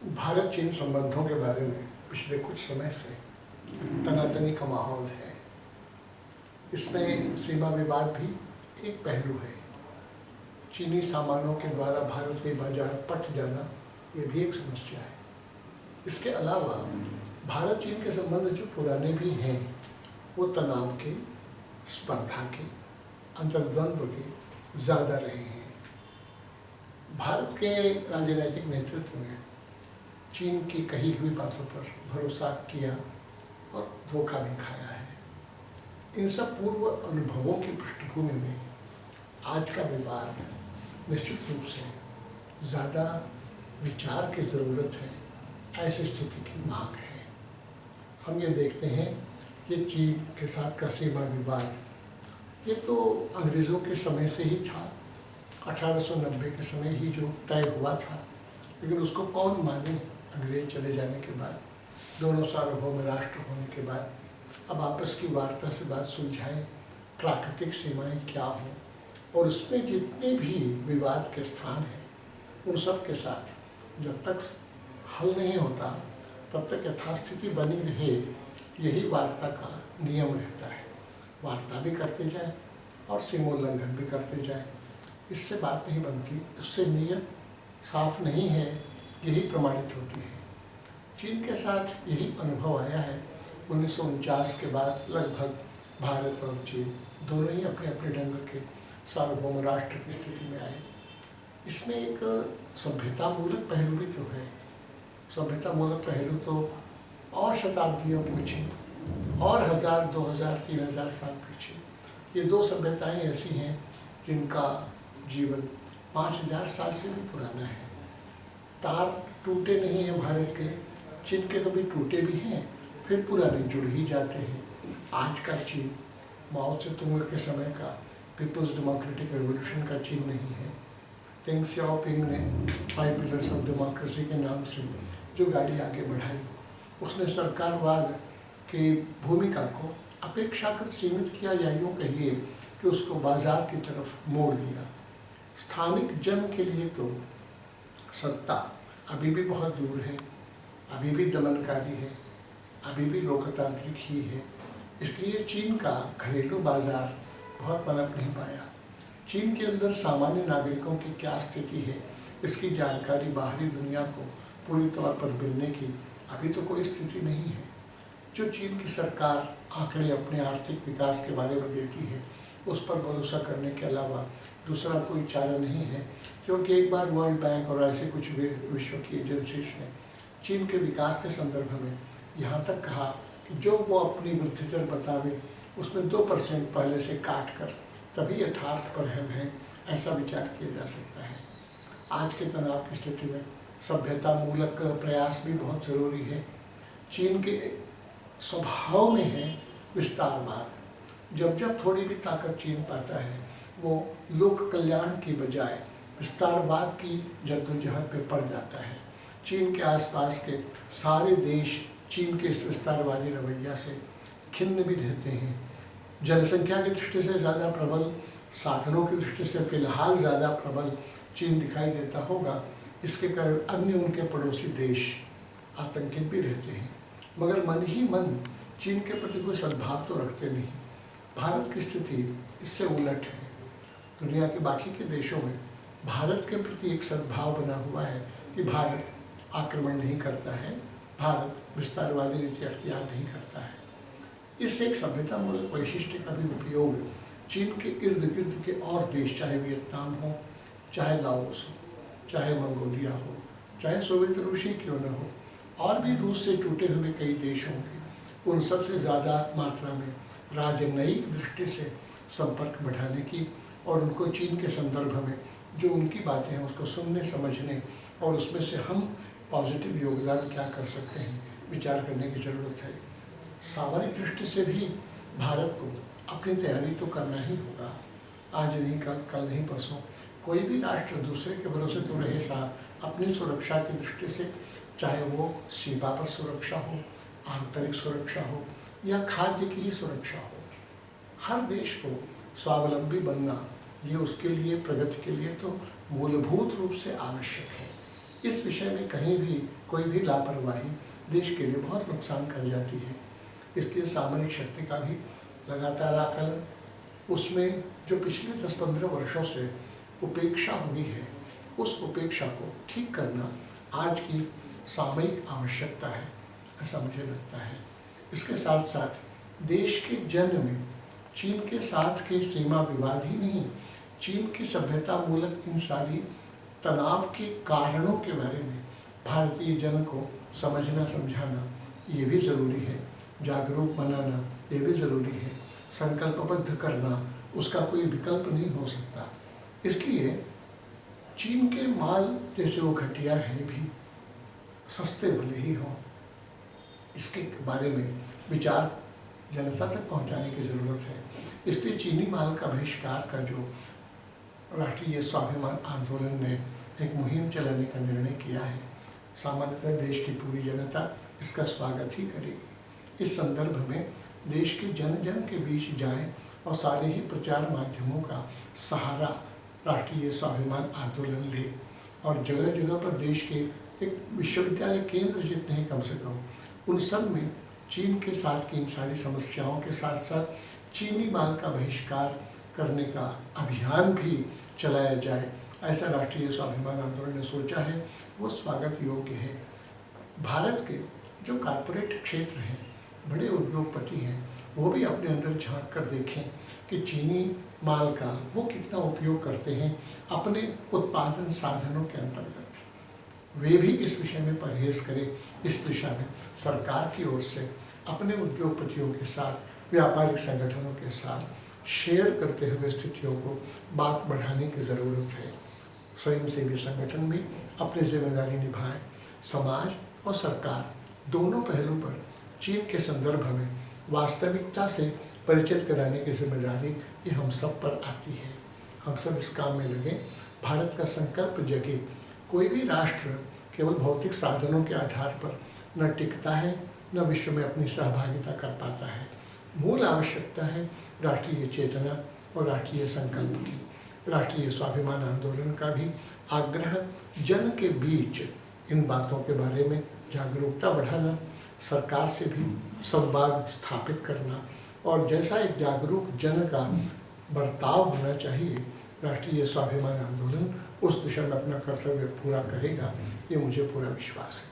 भारत चीन संबंधों के बारे में पिछले कुछ समय से तनातनी का माहौल है। इसमें सीमा विवाद भी एक पहलू है। चीनी सामानों के द्वारा भारतीय बाजार पट जाना ये भी एक समस्या है। इसके अलावा भारत चीन के संबंध जो पुराने भी हैं वो तनाव के, स्पर्धा के, अंतर्द्वंद्व के ज़्यादा रहे हैं। भारत के राजनीतिक नेतृत्व ने चीन की कही हुई बातों पर भरोसा किया और धोखा भी खाया है। इन सब पूर्व अनुभवों की पृष्ठभूमि में आज का विवाद निश्चित रूप से ज़्यादा विचार की ज़रूरत है, ऐसी स्थिति की मांग है। हम ये देखते हैं कि चीन के साथ का सीमा विवाद ये तो अंग्रेज़ों के समय से ही था, 1890 के समय ही जो तय हुआ था, लेकिन उसको कौन माने। अंग्रेज चले जाने के बाद, दोनों सार्वभौम राष्ट्र होने के बाद, अब आपस की वार्ता से बात सुलझाएं, प्राकृतिक सीमाएं क्या हों, और उसमें जितने भी विवाद के स्थान हैं उन सब के साथ जब तक हल नहीं होता तब तक यथास्थिति बनी रहे, यही वार्ता का नियम रहता है। वार्ता भी करते जाएं और सीमोल्लंघन भी करते जाएं। इससे बात नहीं बनती, उससे नीयत साफ नहीं है, यही प्रमाणित होती है। चीन के साथ यही अनुभव आया है। 1949 के बाद लगभग भारत और चीन दोनों ही अपने अपने ढंग के सार्वभौम राष्ट्र की स्थिति में आए। इसमें एक सभ्यतामूलक पहलू भी तो है। सभ्यतामूलक पहलू तो और शताब्दियों पीछे और 1000, 2000, 3000 साल पीछे, ये दो सभ्यताएं ऐसी हैं जिनका जीवन 5000 साल से भी पुराना है। तार टूटे नहीं हैं भारत के, चीन के कभी टूटे भी हैं, फिर पुराने जुड़ ही जाते हैं। आज का चीन माओ त्से-तुंग के समय का पीपल्स डेमोक्रेटिक रेवोल्यूशन का चीन नहीं है। डेंग सियाओपिंग ने 5 पिलर्स ऑफ डेमोक्रेसी के नाम से जो गाड़ी आगे बढ़ाई, उसने सरकारवाद की भूमिका को अपेक्षाकृत सीमित किया, या यूँ कहिए कि उसको बाजार की तरफ मोड़ दिया। स्थानिक जन के लिए तो सत्ता अभी भी बहुत दूर है, अभी भी दमनकारी है, अभी भी लोकतांत्रिक ही है। इसलिए चीन का घरेलू बाजार बहुत पनप नहीं पाया। चीन के अंदर सामान्य नागरिकों की क्या स्थिति है, इसकी जानकारी बाहरी दुनिया को पूरी तौर पर मिलने की अभी तो कोई स्थिति नहीं है। जो चीन की सरकार आंकड़े अपने आर्थिक विकास के बारे में देती है, उस पर भरोसा करने के अलावा दूसरा कोई चारा नहीं है, क्योंकि एक बार वर्ल्ड बैंक और ऐसे कुछ विश्व की एजेंसीज ने चीन के विकास के संदर्भ में यहाँ तक कहा कि जो वो अपनी वृद्धि दर बतावे उसमें 2% पहले से काट कर तभी यथार्थ पर हम हैं, ऐसा विचार किया जा सकता है। आज के तनाव की स्थिति में सभ्यतामूलक प्रयास भी बहुत ज़रूरी है। चीन के स्वभाव में है विस्तारवाद। जब जब थोड़ी भी ताकत चीन पाता है, वो लोक कल्याण की बजाय विस्तारवाद की जद्दोजहद पे पड़ जाता है। चीन के आसपास के सारे देश चीन के इस विस्तारवादी रवैया से खिन्न भी रहते हैं। जनसंख्या की दृष्टि से ज़्यादा प्रबल, साधनों की दृष्टि से फिलहाल ज़्यादा प्रबल चीन दिखाई देता होगा। इसके कारण अन्य उनके पड़ोसी देश आतंकित भी रहते हैं, मगर मन ही मन चीन के प्रति कोई सद्भाव तो रखते नहीं। भारत की स्थिति इससे उलट है। दुनिया के बाकी के देशों में भारत के प्रति एक सद्भाव बना हुआ है कि भारत आक्रमण नहीं करता है, भारत विस्तारवादी नीति अख्तियार नहीं करता है। इससे एक सभ्यतामूलक वैशिष्ट्य का भी उपयोग चीन के इर्द गिर्द के और देश, चाहे वियतनाम हो, चाहे लाओस हो, चाहे मंगोलिया हो, चाहे सोवियत रूस ही क्यों न हो, और भी रूस से टूटे हुए कई देश होंगे, उन सबसे ज़्यादा मात्रा में राजनयिक दृष्टि से संपर्क बढ़ाने की और उनको चीन के संदर्भ में जो उनकी बातें हैं उसको सुनने, समझने और उसमें से हम पॉजिटिव योगदान क्या कर सकते हैं, विचार करने की ज़रूरत है। सामरिक दृष्टि से भी भारत को अपनी तैयारी तो करना ही होगा। आज नहीं कल नहीं परसों कोई भी राष्ट्र दूसरे के भरोसे तो रहे साथ अपनी सुरक्षा की दृष्टि से, चाहे वो सीमा पर सुरक्षा हो, आंतरिक सुरक्षा हो या खाद्य की ही सुरक्षा हो। हर देश को स्वावलंबी बनना ये उसके लिए, प्रगति के लिए तो मूलभूत रूप से आवश्यक है। इस विषय में कहीं भी कोई भी लापरवाही देश के लिए बहुत नुकसान कर जाती है। इसलिए सामरिक शक्ति का भी लगातार आकलन, उसमें जो पिछले 10-15 वर्षों से उपेक्षा हुई है, उस उपेक्षा को ठीक करना आज की सामयिक आवश्यकता है, ऐसा मुझे लगता है। इसके साथ साथ देश के जन में चीन के साथ के सीमा विवाद ही नहीं, चीन की सभ्यता मूलक इन सारी तनाव के कारणों के बारे में भारतीय जन को समझना समझाना ये भी ज़रूरी है, जागरूक बनाना ये भी ज़रूरी है, संकल्पबद्ध करना उसका कोई विकल्प नहीं हो सकता। इसलिए चीन के माल जैसे वो घटिया है भी सस्ते भले ही हों, इसके बारे में विचार जनता तक पहुंचाने की ज़रूरत है। इसलिए चीनी माल का बहिष्कार का जो राष्ट्रीय स्वाभिमान आंदोलन ने एक मुहिम चलाने का निर्णय किया है, सामान्यतः देश की पूरी जनता इसका स्वागत ही करेगी। इस संदर्भ में देश के जन जन के बीच जाएं और सारे ही प्रचार माध्यमों का सहारा राष्ट्रीय स्वाभिमान आंदोलन ले और जगह जगह पर देश के एक विश्वविद्यालय केंद्र जितने ही कम से कम उन सब में चीन के साथ की इन सारी समस्याओं के साथ साथ चीनी माल का बहिष्कार करने का अभियान भी चलाया जाए, ऐसा राष्ट्रीय स्वाभिमान आंदोलन ने सोचा है। वो स्वागत योग्य है। भारत के जो कॉरपोरेट क्षेत्र हैं, बड़े उद्योगपति हैं, वो भी अपने अंदर झांक कर देखें कि चीनी माल का वो कितना उपयोग करते हैं अपने उत्पादन साधनों के अंतर्गत। वे भी इस विषय में परहेज करें। इस दिशा में सरकार की ओर से अपने उद्योगपतियों के साथ, व्यापारिक संगठनों के साथ शेयर करते हुए स्थितियों को बात बढ़ाने की ज़रूरत है। स्वयंसेवी संगठन भी अपनी जिम्मेदारी निभाएं। समाज और सरकार दोनों पहलू पर चीन के संदर्भ में वास्तविकता से परिचित कराने की जिम्मेदारी ये हम सब पर आती है। हम सब इस काम में लगे, भारत का संकल्प जगे। कोई भी राष्ट्र केवल भौतिक साधनों के आधार पर न टिकता है, न विश्व में अपनी सहभागिता कर पाता है। मूल आवश्यकता है राष्ट्रीय चेतना और राष्ट्रीय संकल्प की। राष्ट्रीय स्वाभिमान आंदोलन का भी आग्रह जन के बीच इन बातों के बारे में जागरूकता बढ़ाना, सरकार से भी संवाद स्थापित करना और जैसा एक जागरूक जन का बर्ताव होना चाहिए, राष्ट्रीय स्वाभिमान आंदोलन उस दिशा में अपना कर्तव्य पूरा करेगा, ये मुझे पूरा विश्वास है।